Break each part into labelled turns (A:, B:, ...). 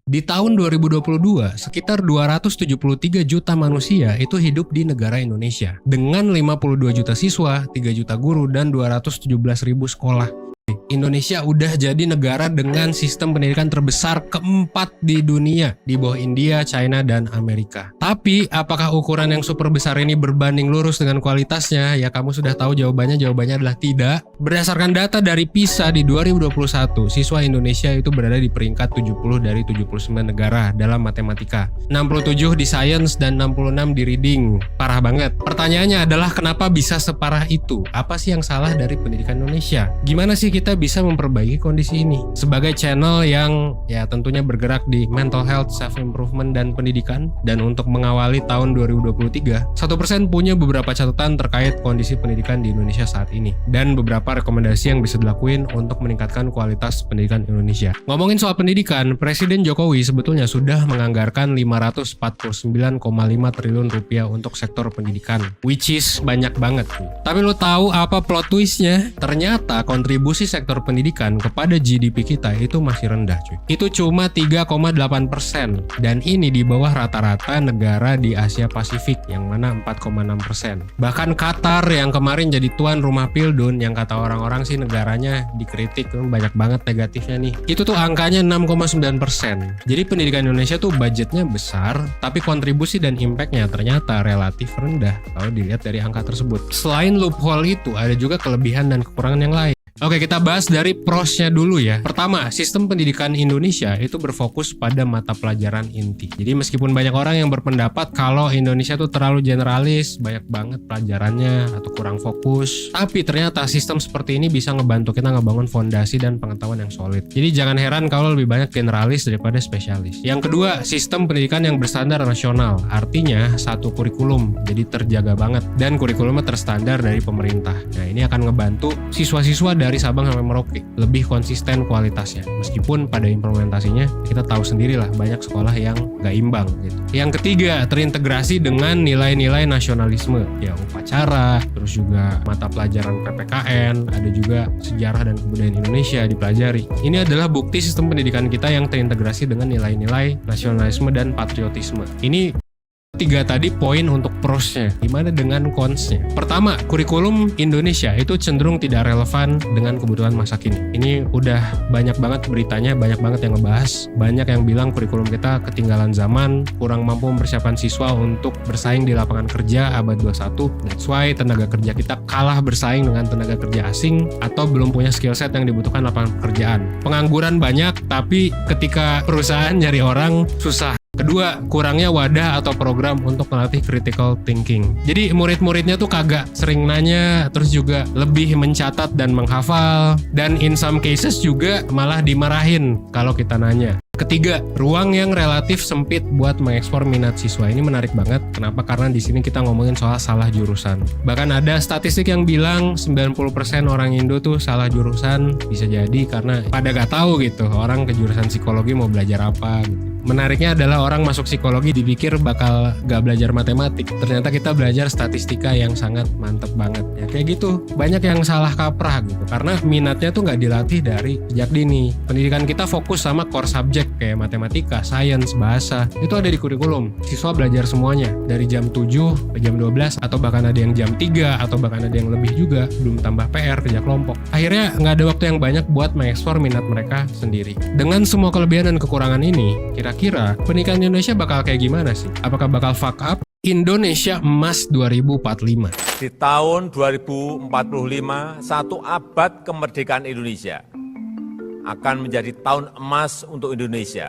A: Di tahun 2022, sekitar 273 juta manusia itu hidup di negara Indonesia. Dengan 52 juta siswa, 3 juta guru, dan 217 ribu sekolah. Indonesia udah jadi negara dengan sistem pendidikan terbesar keempat di dunia, di bawah India, China, dan Amerika. Tapi, apakah ukuran yang super besar ini berbanding lurus dengan kualitasnya? Ya kamu sudah tahu jawabannya adalah tidak. Berdasarkan data dari PISA di 2021, siswa Indonesia itu berada di peringkat 70 dari 79 negara dalam matematika. 67 di sains dan 66 di reading. Parah banget. Pertanyaannya adalah kenapa bisa separah itu? Apa sih yang salah dari pendidikan Indonesia? Gimana sih kita bisa memperbaiki kondisi ini? Sebagai channel yang ya tentunya bergerak di mental health, self-improvement, dan pendidikan, dan untuk mengawali tahun 2023, 1% punya beberapa catatan terkait kondisi pendidikan di Indonesia saat ini, dan beberapa rekomendasi yang bisa dilakuin untuk meningkatkan kualitas pendidikan Indonesia. Ngomongin soal pendidikan, Presiden Jokowi sebetulnya sudah menganggarkan 549,5 triliun rupiah untuk sektor pendidikan, which is banyak banget. Tapi lo tahu apa plot twistnya? Ternyata kontribusi sektor pendidikan kepada GDP kita itu masih rendah, cuy. Itu cuma 3,8%, dan ini di bawah rata-rata negara di Asia Pasifik yang mana 4,6%. Bahkan Qatar yang kemarin jadi tuan rumah Pildun, yang kata orang-orang sih negaranya dikritik banyak banget negatifnya nih, itu tuh angkanya 6,9%. Jadi pendidikan Indonesia tuh budgetnya besar, tapi kontribusi dan impactnya ternyata relatif rendah kalau dilihat dari angka tersebut. Selain loophole itu, ada juga kelebihan dan kekurangan yang lain. Oke, kita bahas dari prosnya dulu ya. Pertama, sistem pendidikan Indonesia itu berfokus pada mata pelajaran inti. Jadi meskipun banyak orang yang berpendapat kalau Indonesia tuh terlalu generalis, banyak banget pelajarannya atau kurang fokus, tapi ternyata sistem seperti ini bisa ngebantu kita ngebangun fondasi dan pengetahuan yang solid. Jadi jangan heran kalau lebih banyak generalis daripada spesialis. Yang kedua, sistem pendidikan yang berstandar nasional. Artinya satu kurikulum, jadi terjaga banget, dan kurikulumnya terstandar dari pemerintah. Nah, ini akan ngebantu siswa-siswa dari Sabang sampai Merauke lebih konsisten kualitasnya, meskipun pada implementasinya kita tahu sendirilah banyak sekolah yang gak imbang gitu. Yang ketiga, terintegrasi dengan nilai-nilai nasionalisme, ya upacara, terus juga mata pelajaran PPKN, ada juga sejarah dan kebudayaan Indonesia dipelajari. Ini adalah bukti sistem pendidikan kita yang terintegrasi dengan nilai-nilai nasionalisme dan patriotisme. Ini tiga tadi poin untuk prosnya. Gimana dengan consnya? Pertama, kurikulum Indonesia itu cenderung tidak relevan dengan kebutuhan masa kini. Ini udah banyak banget beritanya, banyak banget yang ngebahas. Banyak yang bilang kurikulum kita ketinggalan zaman, kurang mampu mempersiapkan siswa untuk bersaing di lapangan kerja abad 21. That's why tenaga kerja kita kalah bersaing dengan tenaga kerja asing atau belum punya skill set yang dibutuhkan lapangan pekerjaan. Pengangguran banyak, tapi ketika perusahaan nyari orang susah. Kedua, kurangnya wadah atau program untuk melatih critical thinking. Jadi murid-muridnya tuh kagak sering nanya, terus juga lebih mencatat dan menghafal, dan in some cases juga malah dimarahin kalau kita nanya. Ketiga, ruang yang relatif sempit buat mengekspor minat siswa. Ini menarik banget. Kenapa? Karena di sini kita ngomongin soal salah jurusan. Bahkan ada statistik yang bilang 90% orang Indo tuh salah jurusan. Bisa jadi karena pada gak tahu gitu orang ke jurusan psikologi mau belajar apa gitu. Menariknya adalah orang masuk psikologi dipikir bakal gak belajar matematik. Ternyata kita belajar statistika yang sangat mantep banget. Ya kayak gitu. Banyak yang salah kaprah gitu. Karena minatnya tuh gak dilatih dari sejak dini. Pendidikan kita fokus sama core subject kayak matematika, sains, bahasa. Itu ada di kurikulum. Siswa belajar semuanya. Dari jam 7 ke jam 12. Atau bahkan ada yang jam 3. Atau bahkan ada yang lebih juga. Belum tambah PR, kerja kelompok. Akhirnya gak ada waktu yang banyak buat mengekspor minat mereka sendiri. Dengan semua kelebihan dan kekurangan ini, kira-kira pendidikan Indonesia bakal kayak gimana sih? Apakah bakal fuck up? Indonesia Emas 2045.
B: Di tahun 2045, satu abad kemerdekaan Indonesia akan menjadi tahun emas untuk Indonesia.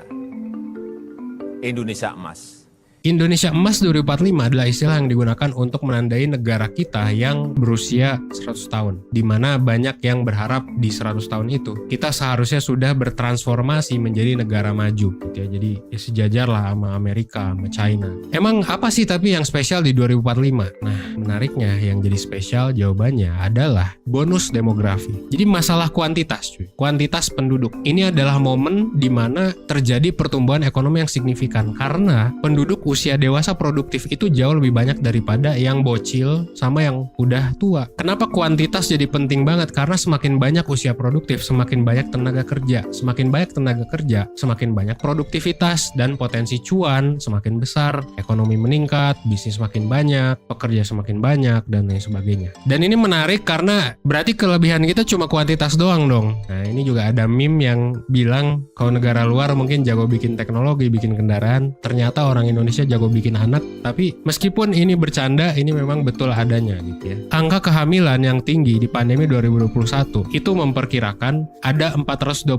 B: Indonesia Emas.
A: Indonesia Emas 2045 adalah istilah yang digunakan untuk menandai negara kita yang berusia 100 tahun. Di mana banyak yang berharap di 100 tahun itu, kita seharusnya sudah bertransformasi menjadi negara maju. Gitu ya. Jadi ya sejajar lah sama Amerika, sama China. Emang apa sih tapi yang spesial di 2045? Nah, menariknya yang jadi spesial jawabannya adalah bonus demografi. Jadi masalah kuantitas cuy. Kuantitas penduduk. Ini adalah momen di mana terjadi pertumbuhan ekonomi yang signifikan. Karena penduduk usia dewasa produktif itu jauh lebih banyak daripada yang bocil sama yang udah tua. Kenapa kuantitas jadi penting banget? Karena semakin banyak usia produktif, semakin banyak tenaga kerja. Semakin banyak tenaga kerja, semakin banyak produktivitas, dan potensi cuan semakin besar, ekonomi meningkat, bisnis semakin banyak, pekerja semakin banyak, dan lain sebagainya. Dan ini menarik karena berarti kelebihan kita cuma kuantitas doang dong. Nah, ini juga ada meme yang bilang kalau negara luar mungkin jago bikin teknologi, bikin kendaraan, ternyata orang Indonesia jago bikin anak. Tapi meskipun ini bercanda, ini memang betul adanya gitu ya. Angka kehamilan yang tinggi di pandemi 2021 itu memperkirakan ada 420.000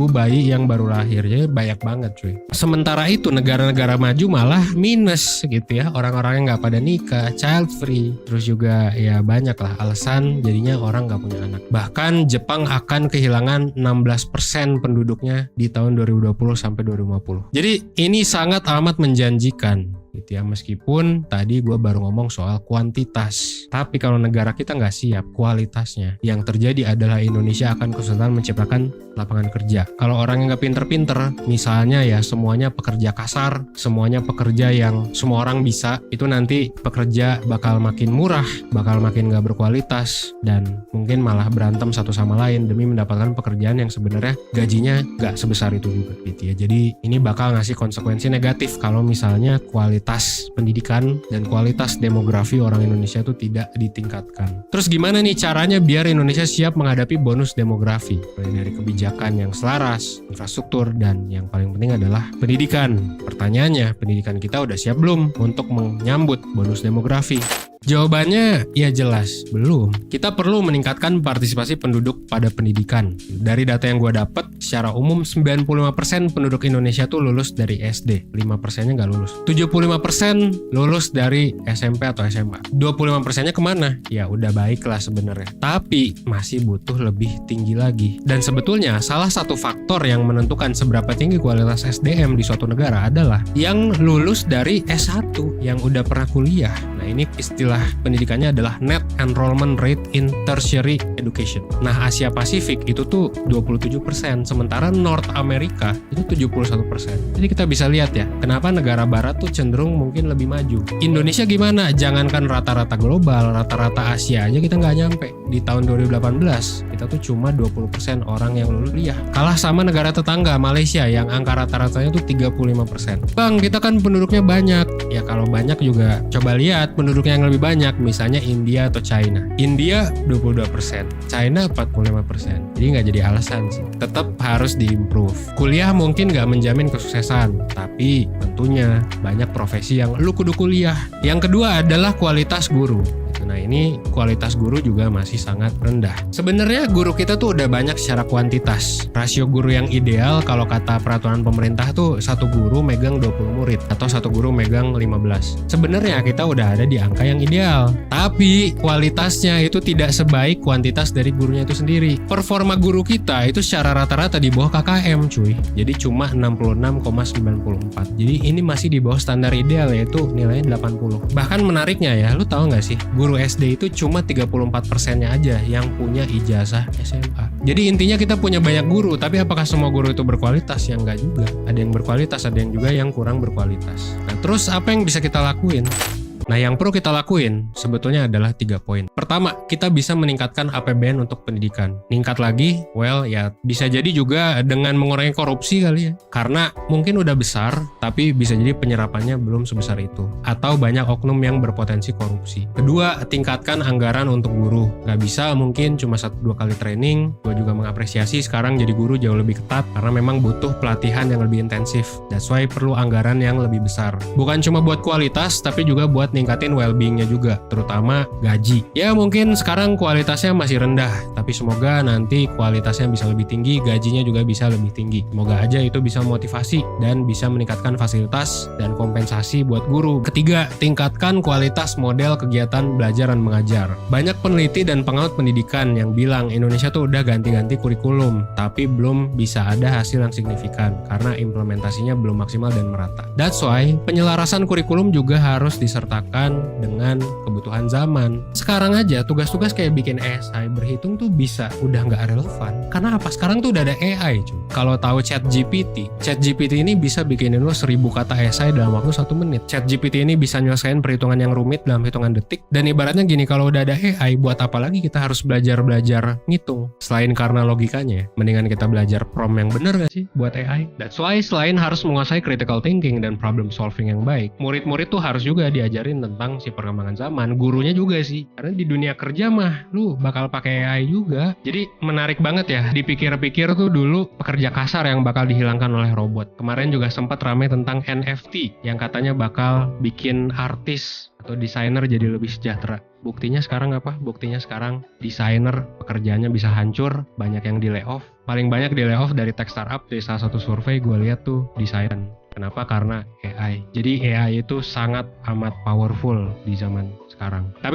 A: bayi yang baru lahir. Jadi banyak banget cuy. Sementara itu negara-negara maju malah minus gitu ya. Orang-orang yang nggak pada nikah, child free, terus juga ya banyak lah alasan jadinya orang nggak punya anak. Bahkan Jepang akan kehilangan 16% penduduknya di tahun 2020 sampai 2050. Jadi ini sangat amat menjanjikan gitu ya, meskipun tadi gue baru ngomong soal kuantitas. Tapi kalau negara kita nggak siap kualitasnya, yang terjadi adalah Indonesia akan kesulitan menciptakan lapangan kerja. Kalau orang yang nggak pinter-pinter, misalnya ya semuanya pekerja kasar, semuanya pekerja yang semua orang bisa, itu nanti pekerja bakal makin murah, bakal makin nggak berkualitas, dan mungkin malah berantem satu sama lain demi mendapatkan pekerjaan yang sebenarnya gajinya nggak sebesar itu juga gitu ya. Jadi ini bakal ngasih konsekuensi negatif kalau misalnya kualitas pendidikan dan kualitas demografi orang Indonesia itu tidak ditingkatkan. Terus gimana nih caranya biar Indonesia siap menghadapi bonus demografi? Mulai dari kebijakan yang selaras, infrastruktur, dan yang paling penting adalah pendidikan. Pertanyaannya, pendidikan kita udah siap belum untuk menyambut bonus demografi? Jawabannya ya jelas, belum. Kita perlu meningkatkan partisipasi penduduk pada pendidikan. Dari data yang gue dapat, secara umum 95% penduduk Indonesia tuh lulus dari SD, 5%-nya nggak lulus. 75% lulus dari SMP atau SMA. 25%-nya kemana? Ya udah baik lah sebenarnya. Tapi masih butuh lebih tinggi lagi. Dan sebetulnya salah satu faktor yang menentukan seberapa tinggi kualitas SDM di suatu negara adalah yang lulus dari S1, yang udah pernah kuliah. Nah ini istilah pendidikannya adalah Net Enrollment Rate in Tertiary Education. Nah Asia Pasifik itu tuh 27%, sementara North America itu 71%. Jadi kita bisa lihat ya, kenapa negara barat tuh cenderung mungkin lebih maju. Indonesia gimana? Jangankan rata-rata global, rata-rata Asia aja kita nggak nyampe. Di tahun 2018 kita tuh cuma 20% orang yang lulus kuliah. Kalah sama negara tetangga Malaysia yang angka rata-ratanya tuh 35%. Bang, kita kan penduduknya banyak. Ya kalau banyak juga coba lihat penduduknya yang lebih banyak, misalnya India atau China. India 22%, China 45%. Jadi nggak jadi alasan sih. Tetap harus diimprove. Kuliah mungkin nggak menjamin kesuksesan, tapi tentunya banyak profesi yang lu kudu kuliah. Yang kedua adalah kualitas guru. Nah ini kualitas guru juga masih sangat rendah. Sebenarnya guru kita tuh udah banyak secara kuantitas. Rasio guru yang ideal kalau kata peraturan pemerintah tuh satu guru megang 20 murid atau satu guru megang 15. Sebenarnya kita udah ada di angka yang ideal. Tapi kualitasnya itu tidak sebaik kuantitas dari gurunya itu sendiri. Performa guru kita itu secara rata-rata di bawah KKM cuy. Jadi cuma 66,94. Jadi ini masih di bawah standar ideal, yaitu nilainya 80. Bahkan menariknya ya, lu tahu nggak sih? Guru SD itu cuma 34%-nya aja yang punya ijazah SMA. Jadi intinya kita punya banyak guru, tapi apakah semua guru itu berkualitas? Ya enggak juga. Ada yang berkualitas, ada yang juga yang kurang berkualitas. Nah terus apa yang bisa kita lakuin? Nah yang perlu kita lakuin sebetulnya adalah 3 poin. Pertama, kita bisa meningkatkan APBN untuk pendidikan. Ningkat lagi, well ya bisa jadi juga dengan mengurangi korupsi kali ya. Karena mungkin udah besar, tapi bisa jadi penyerapannya belum sebesar itu. Atau banyak oknum yang berpotensi korupsi. Kedua, tingkatkan anggaran untuk guru. Gak bisa mungkin cuma 1-2 kali training. Gue juga mengapresiasi sekarang jadi guru jauh lebih ketat karena memang butuh pelatihan yang lebih intensif. That's why perlu anggaran yang lebih besar. Bukan cuma buat kualitas, tapi juga buat ningkatin well-beingnya juga, terutama gaji. Ya mungkin sekarang kualitasnya masih rendah, tapi semoga nanti kualitasnya bisa lebih tinggi, gajinya juga bisa lebih tinggi. Semoga aja itu bisa motivasi dan bisa meningkatkan fasilitas dan kompensasi buat guru. Ketiga, tingkatkan kualitas model kegiatan belajar dan mengajar. Banyak peneliti dan pengamat pendidikan yang bilang Indonesia tuh udah ganti-ganti kurikulum, tapi belum bisa ada hasil yang signifikan karena implementasinya belum maksimal dan merata. That's why penyelarasan kurikulum juga harus disertakan disesuaikan dengan kebutuhan zaman. Sekarang aja tugas-tugas kayak bikin esai, berhitung tuh bisa udah nggak relevan. Karena apa? Sekarang tuh udah ada AI cuy. Kalau tahu ChatGPT ini bisa bikinin lo 1000 kata esai dalam waktu 1 menit. ChatGPT ini bisa nyelesain perhitungan yang rumit dalam hitungan detik. Dan ibaratnya gini, kalau udah ada AI, buat apa lagi kita harus belajar ngitung? Selain karena logikanya, mendingan kita belajar prompt yang bener gak sih buat AI? That's why selain harus menguasai critical thinking dan problem solving yang baik, murid-murid tuh harus juga diajarin tentang si perkembangan zaman. Gurunya juga sih, karena di dunia kerja mah lu bakal pakai AI juga. Jadi menarik banget ya, dipikir-pikir tuh dulu pekerja kasar yang bakal dihilangkan oleh robot. Kemarin juga sempat ramai tentang NFT yang katanya bakal bikin artis atau desainer jadi lebih sejahtera. Buktinya sekarang apa? Buktinya sekarang desainer pekerjaannya bisa hancur, banyak yang di layoff. Paling banyak di layoff dari tech startup. Dari salah satu survei gue lihat tuh desain. Kenapa? Karena AI. Jadi AI itu sangat amat powerful di zaman sekarang. Tapi